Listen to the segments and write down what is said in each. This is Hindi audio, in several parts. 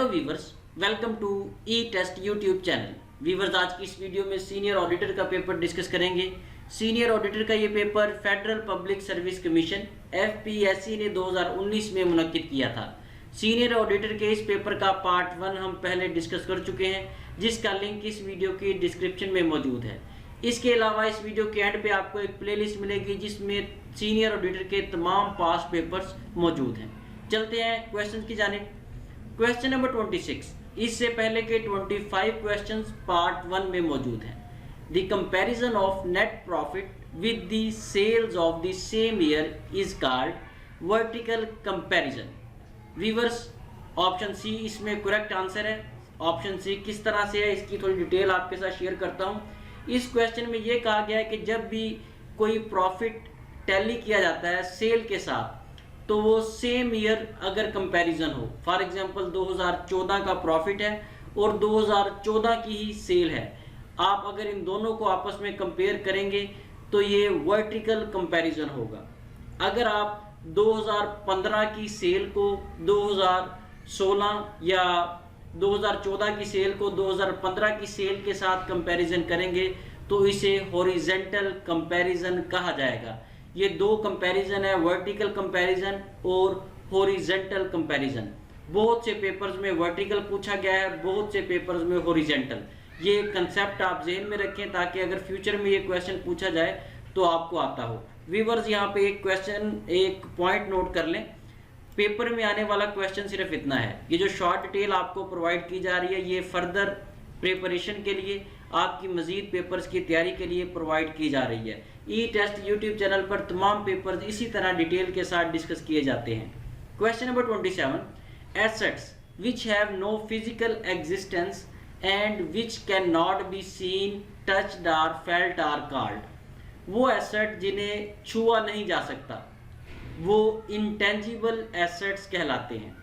Viewers, welcome to e test YouTube channel. Viewers, आज की इस वीडियो में सीनियर ऑडिटर का पेपर डिस्कस करेंगे। सीनियर ऑडिटर का ये paper federal public service commission FPSC ने 2019 में मुनक्किद किया था। सीनियर ऑडिटर के इस पेपर का पार्ट 1 हम पहले डिस्कस कर चुके हैं, जिसका लिंक इस वीडियो की डिस्क्रिप्शन में मौजूद है। इसके अलावा इस वीडियो के एंड पे आपको एक प्लेलिस्ट मिलेगी जिसमें सीनियर ऑडिटर के तमाम पास्ट पेपर्स मौजूद हैं। चलते हैं क्वेश्चन की जानिब। क्वेश्चन नंबर 26, इससे पहले के 25 क्वेश्चंस पार्ट 1 में मौजूद हैं। The comparison of net profit with the sales of the same year is called vertical comparison. Viewers, option C इसमें करेक्ट आंसर है। ऑप्शन सी किस तरह से है इसकी थोड़ी डिटेल आपके साथ शेयर करता हूँ। इस क्वेश्चन में ये कहा गया है कि जब भी कोई प्रॉफिट टैली किया जाता है सेल के साथ, तो वो सेम ईयर अगर कंपैरिजन हो, फॉर एग्जांपल 2014 का प्रॉफिट है और 2014 की ही सेल है, आप अगर इन दोनों को आपस में कंपेयर करेंगे तो ये वर्टिकल कंपैरिजन होगा। अगर आप 2015 की सेल को 2016 या 2014 की सेल को 2015 की सेल के साथ कंपैरिजन करेंगे तो इसे हॉरिजॉन्टल कंपैरिजन कहा जाएगा। ये दो कंपैरिजन है, वर्टिकल कंपैरिजन और हॉरिजॉन्टल कंपैरिजन। बहुत से पेपर्स में वर्टिकल पूछा गया है, बहुत से पेपर्स में हॉरिजॉन्टल। ये कंसेप्ट आप ज़हन में रखें ताकि अगर फ्यूचर में ये क्वेश्चन पूछा जाए तो आपको आता हो। व्यूअर्स, यहाँ पे एक पॉइंट नोट कर लें, पेपर में आने वाला क्वेश्चन सिर्फ इतना है। ये जो शॉर्ट डिटेल आपको प्रोवाइड की जा रही है, ये फर्दर प्रिपरेशन के लिए, आपकी मजीद पेपर्स की तैयारी के लिए प्रोवाइड की जा रही है। ई टेस्ट यूट्यूब चैनल पर तमाम पेपर्स इसी तरह डिटेल के साथ डिस्कस किए जाते हैं। Question number 27, assets which have no physical existence and which can not be seen, touched or felt are called. वो एसेट जिन्हें छुआ नहीं जा सकता वो इंटेंजिबल एसेट्स कहलाते हैं।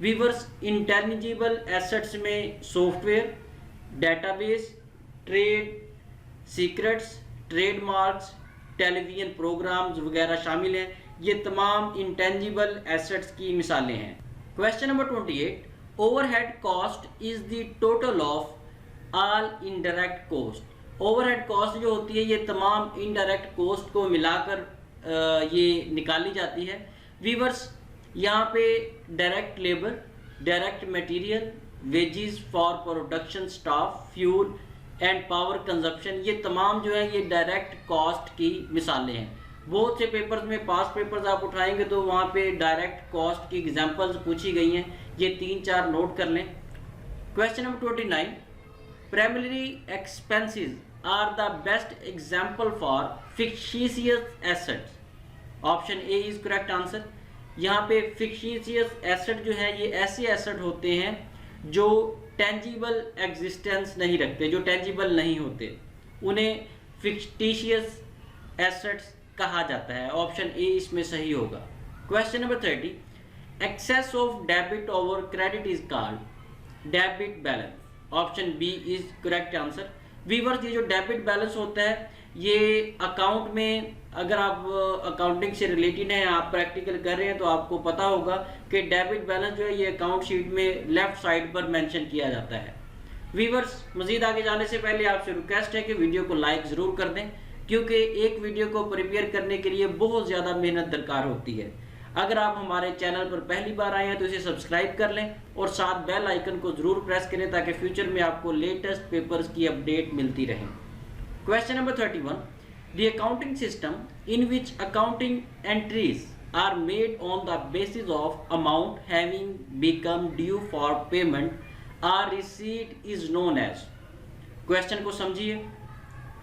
वीवर्स, इंटेंजिबल एसेट्स में software, database, trade secrets, trademarks, television programmes वगैरह शामिल हैं। ये तमाम इंटेंजिबल एसेट्स की मिसालें हैं। Question number 28, overhead cost is the total of all indirect cost. Overhead cost जो होती है ये तमाम इनडायरेक्ट कॉस्ट को मिलाकर ये निकाली जाती है। वीवर्स, यहाँ पे direct labour, direct material, wages for production staff, fuel and power consumption, ये तमाम जो है ये डायरेक्ट कॉस्ट की मिसालें हैं। बहुत से पेपर्स में, पास पेपर्स आप उठाएंगे तो वहाँ पे डायरेक्ट कॉस्ट की एग्जांपल्स पूछी गई हैं। ये 3-4 नोट कर लें। Question number 29, primary expenses are the best example for fictitious assets. Option A is correct answer. यहाँ पे फिक्टिशियस एसेट जो है ये ऐसे एसेट होते हैं जो टेंजिबल एग्जिस्टेंस नहीं रखते, जो टेंजिबल नहीं होते, उन्हें फिक्टिशियस एसेट्स कहा जाता है। ऑप्शन ए इसमें सही होगा। Question number 30, excess of debit over credit is called debit balance. Option B is correct answer. Viewers, ये जो डेबिट बैलेंस होता है ये अकाउंट में, अगर आप अकाउंटिंग से रिलेटेड हैं, आप प्रैक्टिकल कर रहे हैं तो आपको पता होगा कि डेबिट बैलेंस जो है ये अकाउंट शीट में लेफ्ट साइड पर मेंशन किया जाता है। वीवर्स, मजीद आगे जाने से पहले आपसे रिक्वेस्ट है कि वीडियो को लाइक ज़रूर कर दें, क्योंकि एक वीडियो को प्रिपेयर करने के लिए बहुत ज़्यादा मेहनत दरकार होती है। अगर आप हमारे चैनल पर पहली बार आए हैं तो इसे सब्सक्राइब कर लें और साथ बेल आइकन को ज़रूर प्रेस करें ताकि फ्यूचर में आपको लेटेस्ट पेपर्स की अपडेट मिलती रहे। Question number 31, the accounting system in which accounting entries are made on the basis of amount having become due for payment or receipt is known as। Question को समझिए।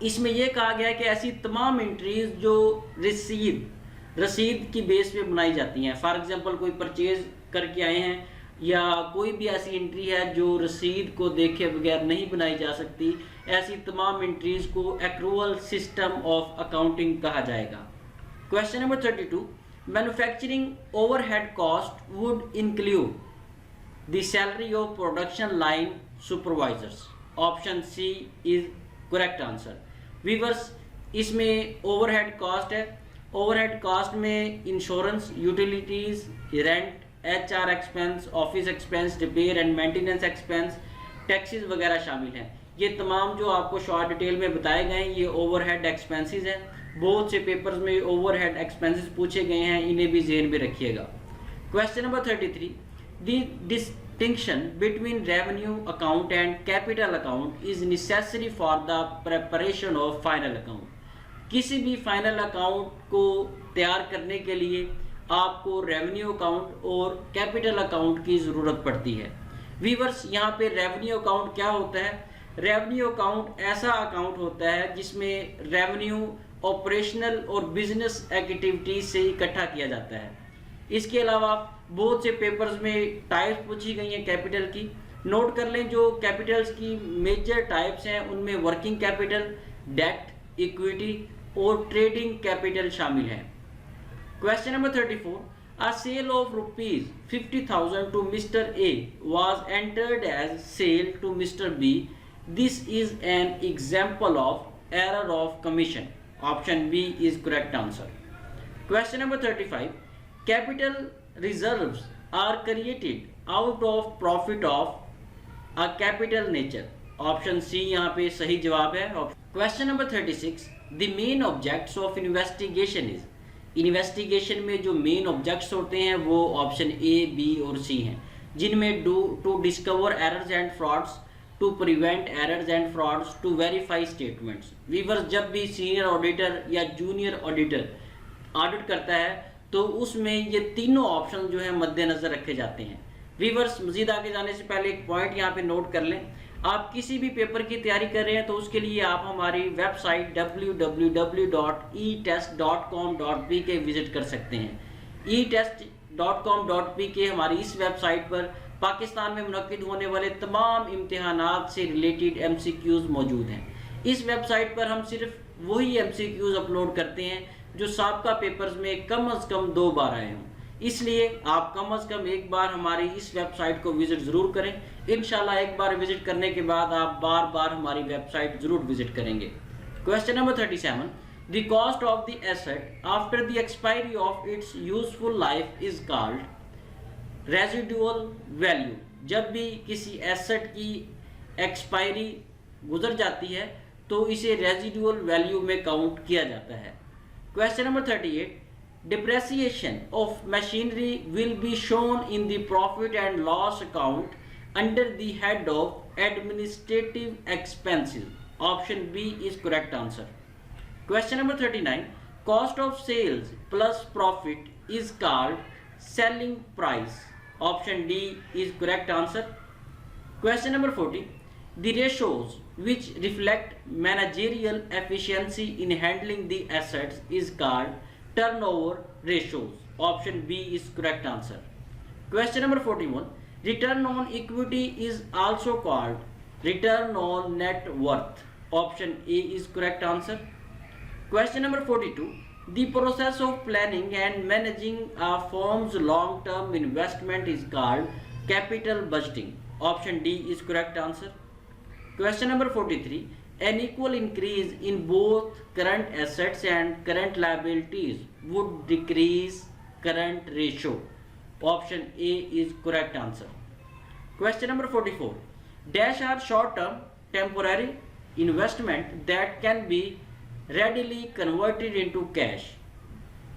इसमें यह कहा गया है कि ऐसी तमाम एंट्रीज जो रसीद की बेस पे बनाई जाती हैं, फॉर एग्जांपल कोई परचेज करके आए हैं या कोई भी ऐसी एंट्री है जो रसीद को देखे बगैर नहीं बनाई जा सकती, ऐसी तमाम एंट्रीज को एक्रूअल सिस्टम ऑफ अकाउंटिंग कहा जाएगा। Question number 32, manufacturing overhead cost would include the salary of production line supervisors. Option C is correct answer. Viewers, इसमें ओवरहेड कॉस्ट है। ओवरहेड कॉस्ट में insurance, utilities, rent, HR expense, office expense, repair and maintenance expense, taxes वगैरह शामिल हैं। ये तमाम जो आपको शॉर्ट डिटेल में बताए गए हैं ये ओवरहेड एक्सपेंसेस हैं। बहुत से पेपर्स में ओवरहेड एक्सपेंसेस पूछे गए हैं, इन्हें भी ज़हन में रखिएगा। Question number 33, the distinction between revenue account and capital account is necessary for the preparation of final account. किसी भी फाइनल अकाउंट को तैयार करने के लिए आपको रेवेन्यू अकाउंट और कैपिटल अकाउंट की ज़रूरत पड़ती है। व्यूअर्स, यहाँ पे रेवेन्यू अकाउंट क्या होता है? रेवेन्यू अकाउंट ऐसा अकाउंट होता है जिसमें रेवेन्यू ऑपरेशनल और बिजनेस एक्टिविटीज से इकट्ठा किया जाता है। इसके अलावा बहुत से पेपर्स में टाइप्स पूछी गई हैं कैपिटल की। नोट कर लें, जो कैपिटल्स की मेजर टाइप्स हैं उनमें वर्किंग कैपिटल, डेट, इक्विटी और ट्रेडिंग कैपिटल शामिल है। Question number 34, a sale of rupees 50,000 to Mr. A was entered as sale to Mr. B. This is an example of error of commission. Option B is correct answer. Question number 35, capital reserves are created out of profit of a capital nature. Option C यहाँ पे सही जवाब है। Question number 36, the main objects of investigation is। Investigation में जो मेन ऑब्जेक्ट्स होते हैं वो ऑप्शन ए, बी और सी हैं, जिनमें to discover errors and frauds, to prevent errors and frauds, to verify statements. Viewers, जब भी सीनियर ऑडिटर या जूनियर ऑडिटर ऑडिट करता है तो उसमें ये तीनों ऑप्शन जो है मद्देनजर रखे जाते हैं। व्यूअर्स, मजीद आगे जाने से पहले एक पॉइंट यहाँ पे नोट कर लें, आप किसी भी पेपर की तैयारी कर रहे हैं तो उसके लिए आप हमारी वेबसाइट www.etest.com.pk विजिट कर सकते हैं। etest.com.pk हमारी इस वेबसाइट पर पाकिस्तान में मुनक्किद होने वाले तमाम इम्तिहानात से रिलेटेड MCQs मौजूद हैं। इस वेबसाइट पर हम सिर्फ वही MCQs अपलोड करते हैं जो साबका पेपर्स में कम अज़ कम 2 बार आए हों, इसलिए आप कम अज़ कम एक बार हमारी इस वेबसाइट को विजिट ज़रूर करें। इंशाल्लाह एक बार विजिट करने के बाद आप बार बार हमारी वेबसाइट ज़रूर विजिट करेंगे। Question number 37, the cost of the asset after the expiry of its useful life is called residual value. जब भी किसी एसेट की एक्सपायरी गुजर जाती है तो इसे रेजिडुअल वैल्यू में काउंट किया जाता है। Question number 38, depreciation of machinery will be shown in the profit and loss account under the head of administrative expenses. Option B is correct answer. Question number 39, cost of sales plus profit is called selling price. Option D is correct answer. Question number 40, the ratios which reflect managerial efficiency in handling the assets is called turnover ratios. Option B is correct answer. Question number 41, return on equity is also called return on net worth. Option A is correct answer. Question number 42, the process of planning and managing a firm's long term investment is called capital budgeting. Option D is correct answer. Question number 43, an equal increase in both current assets and current liabilities would decrease current ratio. Option A is correct answer. Question number 44, dash are short term temporary investment that can be readily converted into cash.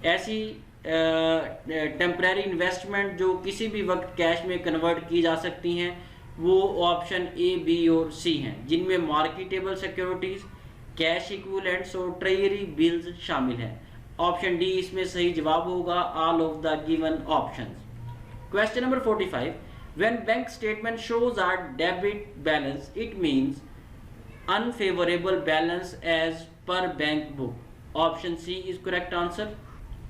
ऐसी टेम्परेरी इन्वेस्टमेंट जो किसी भी वक्त कैश में कन्वर्ट की जा सकती हैं वो ऑप्शन ए, बी और सी हैं, जिनमें मार्केटेबल सिक्योरिटीज, कैश इक्विवेलेंट्स और ट्रेजरी बिल्स शामिल हैं। ऑप्शन डी इसमें सही जवाब होगा, all of the given options. Question number 45, when bank statement shows are debit balance it means unfavourable balance as per bank book. Option C is correct answer.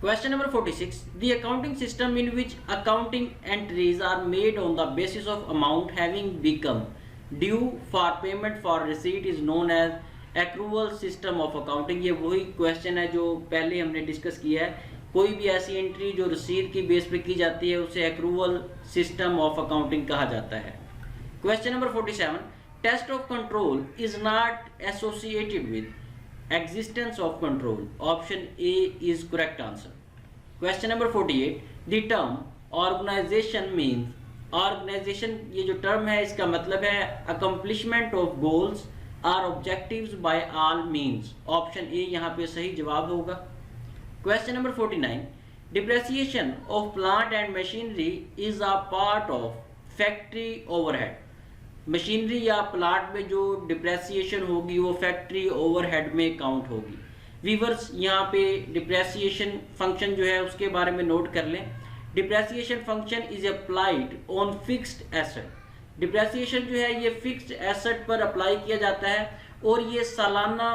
Question number 46, the accounting system in which accounting entries are made on the basis of amount having become due for payment for receipt is known as accrual system of accounting। ये वही क्वेश्चन है जो पहले हमने डिस्कस किया है। कोई भी ऐसी एंट्री जो रसीद की बेस पे की जाती है उसे accrual system of accounting कहा जाता है। Question number 47, test of control is not associated with existence of control. Option A is correct answer. Question number 48, the term organisation means, organisation ये जो टर्म है इसका मतलब है accomplishment of goals or objectives by all means. Option A यहाँ पे सही जवाब होगा। Question number 49, depreciation of plant and machinery is a part of factory overhead. Machinery या प्लांट में जो डिप्रेसिएशन होगी वो फैक्ट्री ओवरहेड में काउंट होगी। वीवर्स यहाँ पे डिप्रेसिएशन फंक्शन जो है उसके बारे में नोट कर लें। Depreciation function is applied on fixed asset. Depreciation जो है ये फिक्स्ड एसेट पर अप्लाई किया जाता है और ये सालाना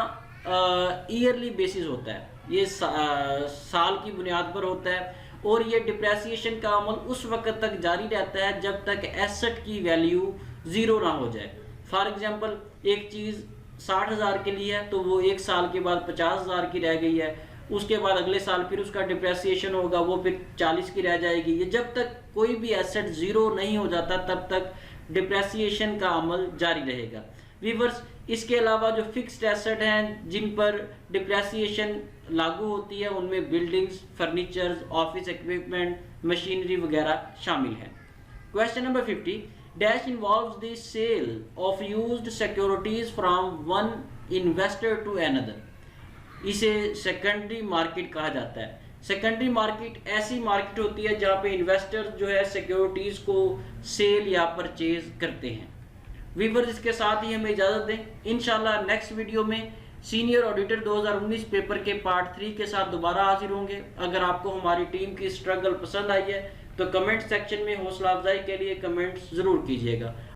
ईयरली बेसिस होता है, ये साल की बुनियाद पर होता है और ये डिप्रेसिएशन का अमल उस वक्त तक जारी रहता है जब तक एसेट की वैल्यू ज़ीरो ना हो जाए। फॉर एग्जांपल एक चीज़ 60,000 के लिए है तो वो एक साल के बाद 50,000 की रह गई है, उसके बाद अगले साल फिर उसका डिप्रेसिएशन होगा, वो फिर 40 की रह जाएगी। ये जब तक कोई भी एसेट ज़ीरो नहीं हो जाता तब तक डिप्रेसिएशन का अमल जारी रहेगा। वीवर्स, इसके अलावा जो फिक्स्ड एसेट हैं जिन पर डिप्रेसिएशन लागू होती है उनमें buildings, furnitures, office equipment, machinery वगैरह शामिल हैं। Question number 50, dash involves the sale of used securities from one investor to another. इसे सेकेंडरी मार्केट कहा जाता है। सेकेंडरी मार्केट ऐसी मार्केट होती है जहाँ पे इन्वेस्टर जो है सिक्योरिटीज को सेल या परचेज करते हैं। वीवर्स, इसके साथ ही हमें इजाज़त दें। इंशाल्लाह नेक्स्ट वीडियो में सीनियर ऑडिटर 2019 पेपर के पार्ट 3 के साथ दोबारा हाजिर होंगे। अगर आपको हमारी टीम की स्ट्रगल पसंद आई है तो कमेंट सेक्शन में हौसला अफजाई के लिए कमेंट्स ज़रूर कीजिएगा।